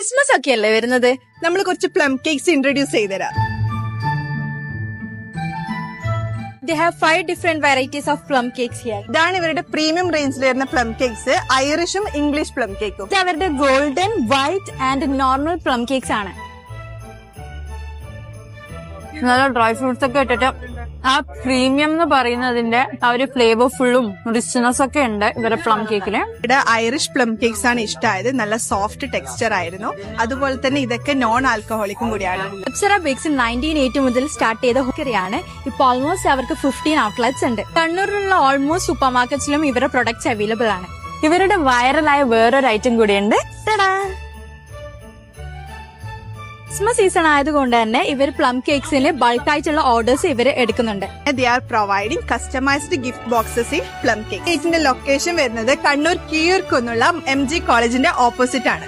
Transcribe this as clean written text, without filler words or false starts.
Christmas ഒക്കെ അല്ലേ വരുന്നത്, നമ്മൾ കുറച്ച് പ്ലം കേക്ക്സ് ഇൻട്രൊഡ്യൂസ് ചെയ്തുതരാം. they have 5 different varieties of plum cakes here. ഇതാണ് ഇവരുടെ പ്രീമിയം റേഞ്ചിൽ വരുന്ന പ്ലം കേക്ക്സ്, ഐറിഷും ഇംഗ്ലീഷ് പ്ലം കേക്കും. ഇത് അവരുടെ golden, white and normal plum cakes ആണ്. നല്ല ഡ്രൈ ഫ്രൂട്ട്സ് ഒക്കെ ഇട്ടിട്ട് ആ പ്രീമിയം എന്ന് പറയുന്നതിന്റെ ആ ഒരു ഫ്ലേവർഫുള്ളും റിച്ച്നെസ് ഒക്കെ ഉണ്ട് ഇവരുടെ പ്ലം കേക്കില്. ഇവിടെ ഐറിഷ് പ്ലം കേക്ക്സ് ആണ് ഇഷ്ടമായത്. നല്ല സോഫ്റ്റ് ടെക്സ്ചർ ആയിരുന്നു. അതുപോലെ തന്നെ ഇതൊക്കെ നോൺ ആൽക്കഹോളിക്കും കൂടിയാണ്. അപ്സര ബേക്സ് 1980 മുതൽ സ്റ്റാർട്ട് ചെയ്ത ഹോക്കറിയാണ്. ഇപ്പോൾ ഓൾമോസ്റ്റ് അവർക്ക് 15 ഔട്ട്ലെറ്റ്സ് ഉണ്ട്. കണ്ണൂരിലുള്ള ഓൾമോസ്റ്റ് സൂപ്പർ മാർക്കറ്റ്സിലും ഇവരുടെ പ്രൊഡക്ട്സ് അവൈലബിൾ ആണ്. ഇവരുടെ വൈറലായ വേറൊരു ഐറ്റം കൂടിയുണ്ട്. ക്രിസ്മസ് സീസൺ ആയതുകൊണ്ട് തന്നെ ഇവർ പ്ലം കേക്സിന് ബൾക്കായിട്ടുള്ള ഓർഡേഴ്സ് ഇവർ എടുക്കുന്നുണ്ട്. They are providing customized gift boxes in plum cake. കേക്കിന്റെ ലൊക്കേഷൻ വരുന്നത് കണ്ണൂർ കീഴ്ക്കുന്നുള്ള MG കോളേജിന്റെ ഓപ്പോസിറ്റ് ആണ്.